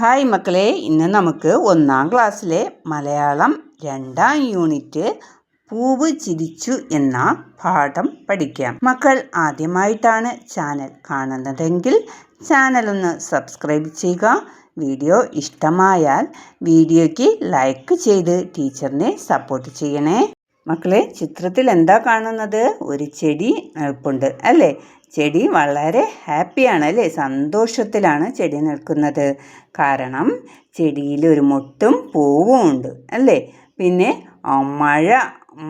Hi മക്കളെ, ഇന്ന് നമുക്ക് 1-ാം ക്ലാസ്സിലെ മലയാളം 2-ാം യൂണിറ്റ് പൂവ് ചിരിച്ചു എന്ന പാഠം പഠിക്കാം. മക്കൾ ആദ്യമായിട്ടാണ് ചാനൽ കാണുന്നതെങ്കിൽ ചാനലൊന്ന് സബ്സ്ക്രൈബ് ചെയ്യുക. വീഡിയോ ഇഷ്ടമായാൽ വീഡിയോയ്ക്ക് ലൈക്ക് ചെയ്ത് ടീച്ചറിനെ സപ്പോർട്ട് ചെയ്യണേ. മക്കളെ, ചിത്രത്തിൽ എന്താ കാണുന്നത്? ഒരു ചെടി നിൽപ്പുണ്ട് അല്ലേ? ചെടി വളരെ ഹാപ്പിയാണ് അല്ലേ? സന്തോഷത്തിലാണ് ചെടി നിൽക്കുന്നത്. കാരണം ചെടിയിൽ ഒരു മൊട്ടും പൂവും ഉണ്ട് അല്ലേ? പിന്നെ മഴ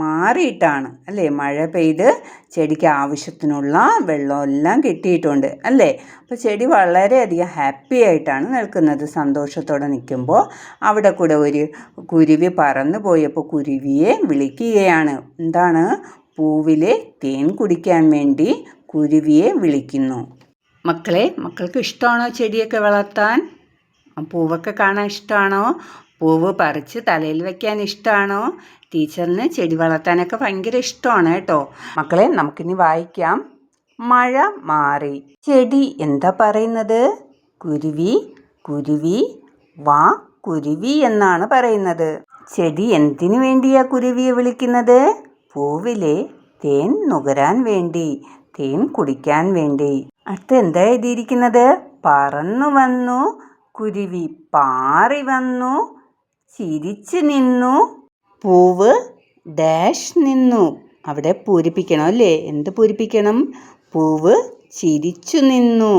മാറിയിട്ടാണ് അല്ലേ? മഴ പെയ്ത് ചെടിക്ക് ആവശ്യത്തിനുള്ള വെള്ളമെല്ലാം കിട്ടിയിട്ടുണ്ട് അല്ലേ? അപ്പോൾ ചെടി വളരെയധികം ഹാപ്പി ആയിട്ടാണ് നിൽക്കുന്നത്. സന്തോഷത്തോടെ നിൽക്കുമ്പോൾ അവിടെ കൂടെ ഒരു കുരുവി പറന്നു പോയപ്പോൾ കുരുവിയെ വിളിക്കുകയാണ്. എന്താണ്? പൂവിലെ തേൻ കുടിക്കാൻ വേണ്ടി കുരുവിയെ വിളിക്കുന്നു. മക്കളെ, മക്കൾക്ക് ഇഷ്ടമാണോ ചെടിയൊക്കെ വളർത്താൻ? പൂവൊക്കെ കാണാൻ ഇഷ്ടമാണോ? പൂവ് പറിച്ച് തലയിൽ വയ്ക്കാൻ ഇഷ്ടമാണോ? ടീച്ചറിന് ചെടി വളർത്താനൊക്കെ ഭയങ്കര ഇഷ്ടമാണ് കേട്ടോ. മക്കളെ, നമുക്കിനി വായിക്കാം. മഴ മാറി. ചെടി എന്താ പറയുന്നത്? കുരുവി കുരുവി വാ കുരുവി എന്നാണ് പറയുന്നത്. ചെടി എന്തിനു വേണ്ടിയാ കുരുവിയെ വിളിക്കുന്നത്? പൂവിലെ തേൻ നുകരാൻ വേണ്ടി, തേൻ കുടിക്കാൻ വേണ്ടി. അടുത്ത് എന്താ എഴുതിയിരിക്കുന്നത്? പറന്നു വന്നു കുരുവി, പാറി വന്നു, ചിരിച്ചു നിന്നു, പൂവ് ഡാഷ് നിന്നു. അവിടെ പൂരിപ്പിക്കണം അല്ലേ? എന്ത് പൂരിപ്പിക്കണം? പൂവ് ചിരിച്ചു നിന്നു.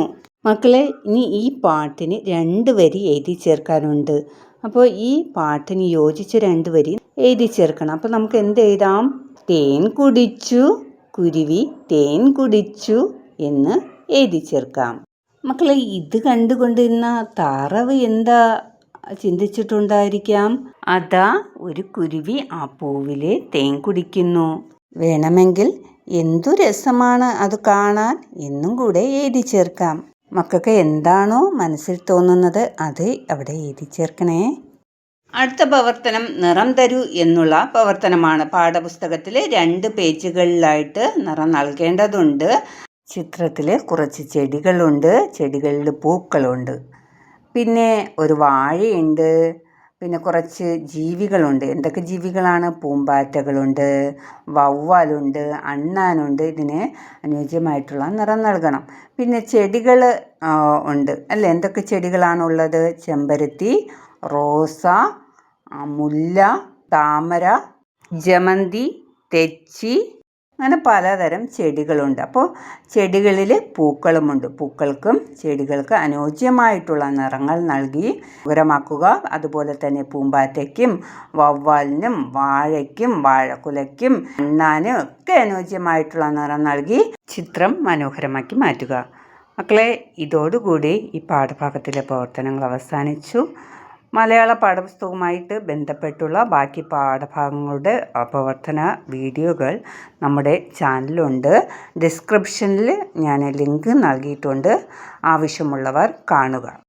മക്കളെ, ഇനി ഈ പാട്ടിന് 2 വരി എഴുതി ചേർക്കാനുണ്ട്. അപ്പോൾ ഈ പാട്ടിന് യോജിച്ച 2 വരി എഴുതി ചേർക്കണം. അപ്പോൾ നമുക്ക് എന്ത് എഴുതാം? തേൻ കുടിച്ചു കുരുവി, തേൻ കുടിച്ചു എന്ന് എഴുതി ചേർക്കാം. മക്കളെ, ഇത് കണ്ടുകൊണ്ടിരുന്ന താറാവ് എന്താ ചിന്തിച്ചിട്ടുണ്ടായിരിക്കാം? അതാ ഒരു കുരുവി ആ പൂവിലെ തേൻ കുടിക്കുന്നു. വേണമെങ്കിൽ എന്തു രസമാണ് അത് കാണാൻ എന്നും കൂടെ എഴുതി ചേർക്കാം. മക്കൾക്ക് എന്താണോ മനസ്സിൽ തോന്നുന്നത് അത് അവിടെ എഴുതി ചേർക്കണേ. അടുത്ത പ്രവർത്തനം നിറം തരൂ എന്നുള്ള പ്രവർത്തനമാണ്. പാഠപുസ്തകത്തിലെ 2 പേജുകളിലായിട്ട് നിറം നൽകേണ്ടതുണ്ട്. ചിത്രത്തിൽ കുറച്ച് ചെടികളുണ്ട്, ചെടികളിൽ പൂക്കളുണ്ട്, പിന്നെ ഒരു വാഴയുണ്ട്, പിന്നെ കുറച്ച് ജീവികളുണ്ട്. എന്തൊക്കെ ജീവികളാണ്? പൂമ്പാറ്റകളുണ്ട്, വവ്വാലുണ്ട്, അണ്ണാനുണ്ട്. ഇതിന് അനുയോജ്യമായിട്ടുള്ള നിറം നൽകണം. പിന്നെ ചെടികൾ ഉണ്ട് അല്ലേ? എന്തൊക്കെ ചെടികളാണുള്ളത്? ചെമ്പരത്തി, റോസ, മുല്ല, താമര, ജമന്തി, തെച്ചി, അങ്ങനെ പലതരം ചെടികളുണ്ട്. അപ്പോൾ ചെടികളിൽ പൂക്കളുമുണ്ട്. പൂക്കൾക്കും ചെടികൾക്ക് അനുയോജ്യമായിട്ടുള്ള നിറങ്ങൾ നൽകി വിവരമാക്കുക. അതുപോലെ തന്നെ പൂമ്പാറ്റയ്ക്കും വവ്വാലിനും വാഴയ്ക്കും വാഴക്കുലയ്ക്കും അണ്ണാനും ഒക്കെ അനുയോജ്യമായിട്ടുള്ള നിറം നൽകി ചിത്രം മനോഹരമാക്കി മാറ്റുക. മക്കളെ, ഇതോടുകൂടി ഈ പാഠഭാഗത്തിലെ പ്രവർത്തനങ്ങൾ അവസാനിച്ചു. മലയാള പാഠപുസ്തകവുമായിട്ട് ബന്ധപ്പെട്ടുള്ള ബാക്കി പാഠഭാഗങ്ങളുടെ പ്രവർത്തന വീഡിയോകൾ നമ്മുടെ ചാനലുണ്ട്. ഡിസ്ക്രിപ്ഷനിൽ ഞാൻ ലിങ്ക് നൽകിയിട്ടുണ്ട്. ആവശ്യമുള്ളവർ കാണുക.